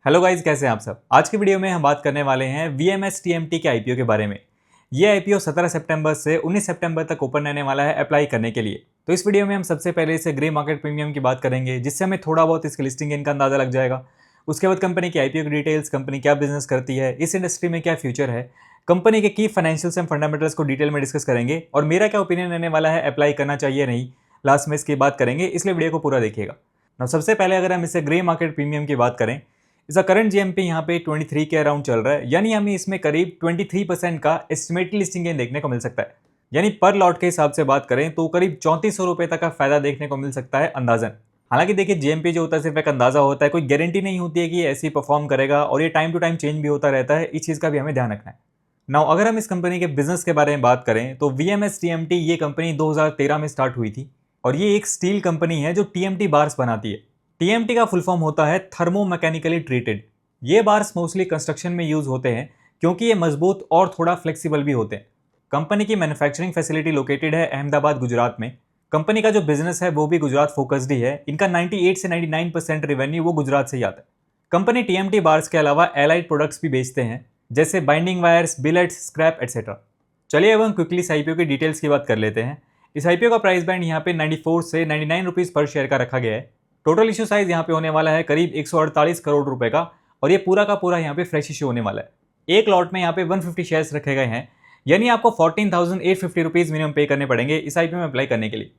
Hello guys, कैसे हैं आप सब। आज की वीडियो में हम बात करने वाले हैं VMS TMT के आईपीओ के बारे में। ये आईपीओ 17 सितंबर से 19 सितंबर तक ओपन रहने वाला है अप्लाई करने के लिए। तो इस वीडियो में हम सबसे पहले इसे ग्रे मार्केट प्रीमियम की बात करेंगे, जिससे हमें थोड़ा बहुत इसके लिस्टिंग गेन का अंदाजा लग जाएगा। उसके बाद कंपनी की आईपीओ की डिटेल्स, कंपनी क्या बिजनेस करती है, इस इंडस्ट्री में क्या फ्यूचर है, कंपनी के की फाइनेंशियल्स एंड फंडामेंटल्स को डिटेल में डिस्कस करेंगे और मेरा क्या ओपिनियन रहने वाला है, अप्लाई करना चाहिए नहीं, लास्ट में इसकी बात करेंगे, इसलिए वीडियो को पूरा देखिएगा। ना सबसे पहले अगर हम इसे ग्रे मार्केट प्रीमियम की बात करें, इसका करंट जीएमपी यहाँ पे 23 के अराउंड चल रहा है, यानी हमें इसमें करीब 23% का एस्टिमेटेड लिस्टिंग गेन देखने को मिल सकता है। यानी पर लॉट के हिसाब से बात करें तो करीब 3400 रुपए तक का फायदा देखने को मिल सकता है अंदाजन। हालांकि देखिए, जीएमपी जो होता है सिर्फ एक अंदाजा होता है, कोई गारंटी नहीं होती है कि ये ऐसे ही परफॉर्म करेगा और ये टाइम टू टाइम चेंज भी होता रहता है। इस चीज़ का भी हमें ध्यान रखना है। नाउ अगर हम इस कंपनी के बिजनेस के बारे में बात करें तो VMS TMT ये कंपनी 2013 में स्टार्ट हुई थी और ये एक स्टील कंपनी है जो TMT बार्स बनाती है। TMT का फुल फॉर्म होता है थर्मो मैकेनिकली ट्रीटेड। ये बार्स मोस्टली कंस्ट्रक्शन में यूज होते हैं क्योंकि ये मजबूत और थोड़ा फ्लेक्सिबल भी होते हैं। कंपनी की मैन्युफैक्चरिंग फैसिलिटी लोकेटेड है अहमदाबाद, गुजरात में। कंपनी का जो बिजनेस है वो भी गुजरात फोकस्ड ही है। इनका 98 से 99% रेवेन्यू वो गुजरात से ही आता है। कंपनी TMT बार्स के अलावा एलाइड प्रोडक्ट्स भी बेचते हैं, जैसे binding wires, billets, scrap etcetera. चलिए अब हम क्विकली इस आईपीओ की डिटेल्स की बात कर लेते हैं। इस आईपीओ का प्राइस बैंड यहाँ पे 94 से 99 रुपीज पर शेयर का रखा गया है। टोटल इशू साइज यहाँ पे होने वाला है करीब 148 करोड़ रुपए का और ये पूरा का पूरा यहाँ पे फ्रेश इशू होने वाला है। एक लॉट में यहाँ पे 150 शेयर्स रखे गए हैं, यानी आपको 14,850 रुपीज मिनिमम पे करने पड़ेंगे इस आईपीओ में अप्लाई करने के लिए।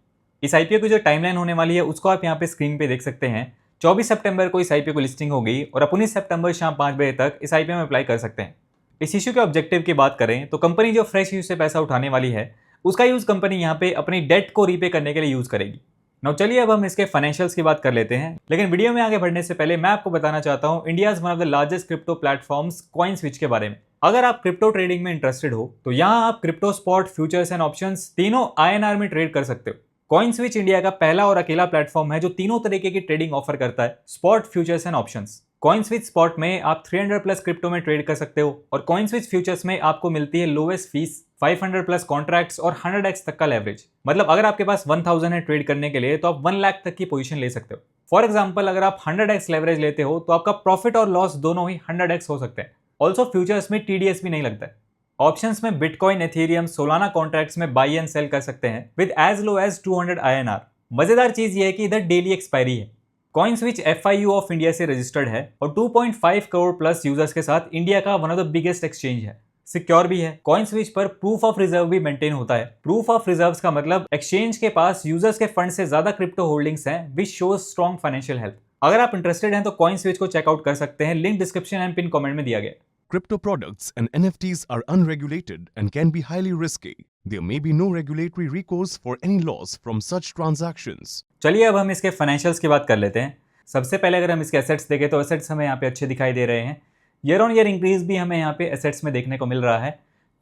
इस आईपीओ की जो टाइमलाइन होने वाली है उसको आप यहाँ पे स्क्रीन पे देख सकते हैं। 24 सितंबर को इस आईपीओ को लिस्टिंग हो गई और 19 सितंबर शाम 5 बजे तक इस आईपीओ में अप्लाई कर सकते हैं। इस इशू के ऑब्जेक्टिव की बात करें तो कंपनी जो फ्रेश इशू से पैसा उठाने वाली है उसका यूज कंपनी यहाँ पे अपनी डेट को रीपे करने के लिए यूज करेगी। नाउ चलिए अब हम इसके फाइनेंशियल्स की बात कर लेते हैं, लेकिन वीडियो में आगे बढ़ने से पहले मैं आपको बताना चाहता हूं India's one of the largest crypto platforms CoinSwitch के बारे में। अगर आप क्रिप्टो ट्रेडिंग में इंटरेस्टेड हो तो यहाँ आप crypto spot, futures and options तीनों INR में ट्रेड कर सकते हो। कॉइनस्विच इंडिया का पहला और अकेला प्लेटफॉर्म है जो तीनों तरीके की ट्रेडिंग ऑफर करता है, spot, futures and options. CoinSwitch spot में आप 300 प्लस क्रिप्टो में ट्रेड कर सकते हो और कॉइनस्विच फ्यूचर्स में आपको मिलती है लोएस्ट फीस, 500 प्लस कॉन्ट्रैक्ट्स और 100x तक का लेवरेज। मतलब अगर आपके पास 1000 है ट्रेड करने के लिए तो आप 1 लाख तक की पोजीशन ले सकते हो। फॉर एग्जांपल, अगर आप 100x लेवरेज लेते हो तो आपका प्रॉफिट और लॉस दोनों ही 100x हो सकते हैं। ऑल्सो फ्यूचर्स में TDS भी नहीं लगता है। ऑप्शंस में बिटकॉइन, एथेरियम, सोलाना कॉन्ट्रैक्ट्स में बाई एंड सेल कर सकते हैं with as low as 200 INR। मजेदार चीज ये है कि इधर डेली एक्सपायरी है। कॉइनस्विच FIU ऑफ इंडिया से रजिस्टर्ड है और 2.5 करोड़ प्लस यूजर्स के साथ इंडिया का one of the biggest exchange है। सिक्योर भी है। कॉइनस्विच पर प्रूफ ऑफ रिजर्व भी मेंटेन होता है। प्रूफ ऑफ रिजर्व्स का मतलब एक्सचेंज के पास यूजर्स के फंड से ज्यादा क्रिप्टो होल्डिंग्स हैं, which shows strong financial health. अगर आप इंटरेस्टेड हैं तो कॉइनस्विच को चेकआउट कर सकते हैं, link description and pin comment में दिया गया है। Crypto products and NFTs are unregulated and can be highly risky. There may be no regulatory recourse for any loss from such transactions. चलिए अब हम इसके फाइनेंशियल्स की बात कर लेते हैं। सबसे पहले अगर हम इसके एसेट्स देखें तो एसेट्स हमें यहाँ पे अच्छे दिखाई दे रहे हैं। ईयर ऑन ईयर इंक्रीज भी हमें यहाँ पे एसेट्स में देखने को मिल रहा है।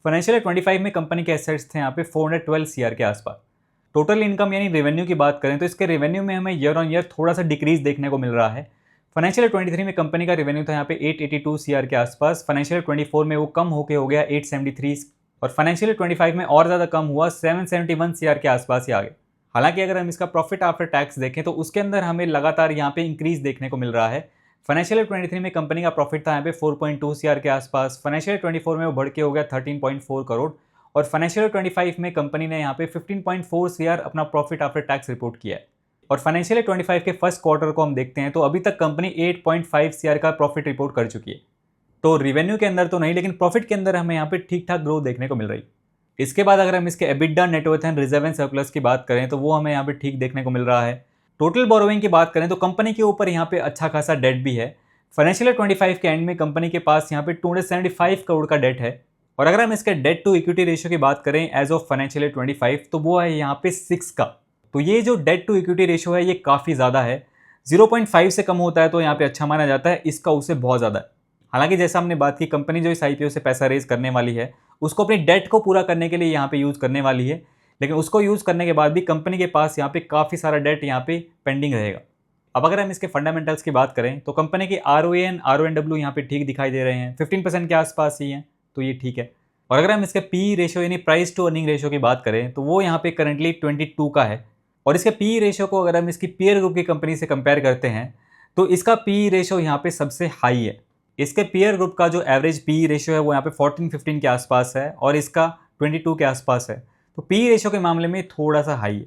फाइनेंशियल 25 में कंपनी के एसेट्स थे यहाँ पे 412 CR के आसपास। टोटल इनकम यानी रेवेन्यू की बात करें तो इसके रेवेन्यू में हमें ईयर ऑन ईयर थोड़ा सा डिक्रीज देखने को मिल रहा है। फाइनेंशियल 23 में कंपनी का रेवेन्यू था यहाँ पे 882 CR के आसपास। फाइनेंशियल 24 में वो कम होके हो गया 873 और फाइनेंशियल 25 में और ज़्यादा कम हुआ 771 CR के आसपास ही आ गए। हालांकि अगर हम इसका प्रॉफिट आफ्टर टैक्स देखें तो उसके अंदर हमें लगातार यहाँ पे इंक्रीज देखने को मिल रहा है। फाइनेंशियल 23 में कंपनी का प्रॉफिट था यहाँ पे 4.2 CR के आसपास। फाइनेंशियल 24 में वो बढ़ के हो गया 13.4 करोड़ और फाइनेंशियल 25 में कंपनी ने यहाँ पे 15.4 CR अपना प्रॉफिट आफ्टर टैक्स रिपोर्ट किया है। और फाइनेंशियल 25 के फर्स्ट क्वार्टर को हम देखते हैं तो अभी तक कंपनी 8.5 CR का प्रॉफिट रिपोर्ट कर चुकी है। तो रिवेन्यू के अंदर तो नहीं, लेकिन प्रॉफिट के अंदर हमें यहाँ पे ठीक ठाक ग्रोथ देखने को मिल रही है। इसके बाद अगर हम इसके EBITDA, net worth and reserve and surplus की बात करें तो वो हमें यहाँ पे ठीक देखने को मिल रहा है। टोटल बोरोइंग की बात करें तो कंपनी के ऊपर यहाँ पे अच्छा खासा डेट भी है। फाइनेंशियल 25 के एंड में कंपनी के पास यहाँ पे 275 करोड़ का डेट है और अगर हम इसके डेट टू इक्विटी रेशियो की बात करें एज ऑफ फाइनेंशियल 25 तो वो है यहाँ पे 6 का। तो ये जो डेट टू इक्विटी रेशियो है ये काफ़ी ज़्यादा है। 0.5 से कम होता है तो यहाँ पे अच्छा माना जाता है, इसका उससे बहुत ज़्यादा है। हालांकि जैसा हमने बात की, कंपनी जो इस आईपीओ से पैसा रेज करने वाली है उसको अपनी डेट को पूरा करने के लिए यहाँ पे यूज़ करने वाली है, लेकिन उसको यूज़ करने के बाद भी कंपनी के पास यहाँ पे काफ़ी सारा डेट यहाँ पे पेंडिंग रहेगा। अब अगर हम इसके फंडामेंटल्स की बात करें तो कंपनी के ROA एंड RONW यहाँ पे ठीक दिखाई दे रहे हैं, 15% के आसपास ही हैं, तो ये ठीक है। और अगर हम इसके PE रेशियो यानी प्राइस टू अर्निंग रेशियो की बात करें तो वो यहाँ पे करंटली 22 का है और इसके PE रेशियो को अगर हम इसकी पीयर ग्रुप की कंपनी से कंपेयर करते हैं तो इसका पी रेशो यहाँ पे सबसे हाई है। इसके पीयर ग्रुप का जो एवरेज पी रेशो है वो यहाँ पे 14-15 के आसपास है और इसका 22 के आसपास है। तो पी रेशो के मामले में थोड़ा सा हाई है।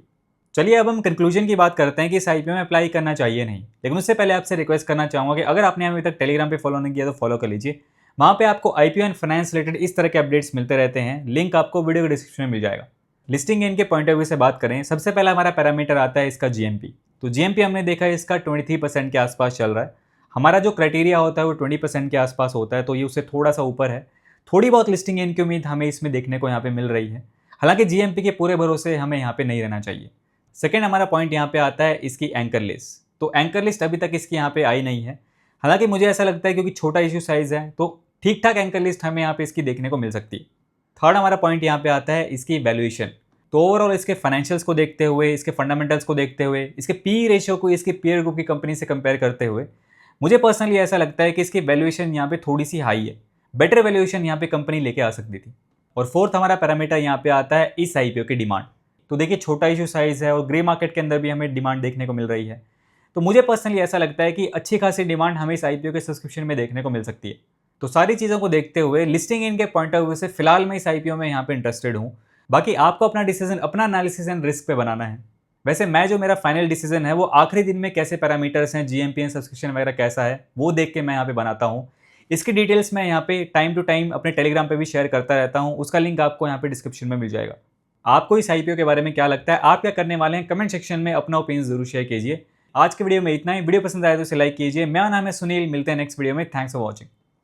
चलिए अब हम कंक्लूजन की बात करते हैं कि इस आईपीओ में अप्लाई करना चाहिए नहीं। लेकिन उससे पहले आपसे रिक्वेस्ट करना चाहूँगा कि अगर आपने अभी तक टेलीग्राम पे फॉलो नहीं किया तो फॉलो कर लीजिए। वहाँ पे आपको आईपीओ एंड फाइनेंस रिलेटेड इस तरह के अपडेट्स मिलते रहते हैं। लिंक आपको वीडियो के डिस्क्रिप्शन में मिल जाएगा। लिस्टिंग गेन के पॉइंट ऑफ व्यू से बात करें, सबसे पहला हमारा पैरामीटर आता है इसका जीएमपी। तो जीएमपी हमने देखा है इसका 23% के आसपास चल रहा है। हमारा जो क्राइटेरिया होता है वो 20% के आसपास होता है, तो ये उससे थोड़ा सा ऊपर है। थोड़ी बहुत लिस्टिंग गेन की उम्मीद हमें इसमें देखने को यहाँ पे मिल रही है। हालांकि जीएमपी के पूरे भरोसे हमें यहाँ पे नहीं रहना चाहिए। सेकेंड हमारा पॉइंट यहाँ पे आता है इसकी एंकर लिस्ट। तो एंकर लिस्ट अभी तक इसकी यहाँ पे आई नहीं है। हालांकि मुझे ऐसा लगता है क्योंकि छोटा इश्यू साइज है तो ठीक ठाक एंकर लिस्ट हमें यहाँ पे इसकी देखने को मिल सकती है। थर्ड हमारा पॉइंट यहाँ पे आता है इसकी वैल्यूएशन। तो ओवरऑल इसके फाइनेंशियल्स को देखते हुए, इसके फंडामेंटल्स को देखते हुए, इसके पी रेशियो को इसके पीयर ग्रुप की कंपनी से कंपेयर करते हुए मुझे पर्सनली ऐसा लगता है कि इसकी वैल्यूएशन यहाँ पे थोड़ी सी हाई है। बेटर वैल्यूएशन यहाँ पे कंपनी लेके आ सकती थी। और फोर्थ हमारा पैरामीटर यहाँ पे आता है इस आईपीओ की डिमांड। तो देखिए छोटा इशू साइज है और ग्रे मार्केट के अंदर भी हमें डिमांड देखने को मिल रही है। तो मुझे पर्सनली ऐसा लगता है कि अच्छी खासी डिमांड हमें इस आईपीओ के सब्सक्रिप्शन में देखने को मिल सकती है। तो सारी चीज़ों को देखते हुए लिस्टिंग इन के पॉइंट ऑफ व्यू से फिलहाल मैं इस आईपीओ में यहाँ पे इंटरेस्टेड हूँ। बाकी आपको अपना डिसीजन, अपना एनालिसिस एंड रिस्क पे बनाना है। वैसे मैं जो मेरा फाइनल डिसीजन है वो आखिरी दिन में कैसे पैरामीटर्स हैं, जीएमपी एंड सब्सक्रिप्शन वगैरह कैसा है वो देख के मैं यहाँ पे बनाता हूँ। इसकी डिटेल्स मैं यहाँ पे टाइम टू टाइम अपने टेलीग्राम पे भी शेयर करता रहता हूँ। उसका लिंक आपको यहाँ पे डिस्क्रिप्शन में मिल जाएगा। आपको इस आईपीओ के बारे में क्या लगता है, आप क्या करने वाले हैं, कमेंट सेक्शन में अपना ओपिनियन जरूर शेयर कीजिए। आज के वीडियो में इतना ही। वीडियो पसंद आया तो इसे लाइक कीजिए। मेरा नाम है सुनील, मिलते हैं नेक्स्ट वीडियो में। Thanks for watching.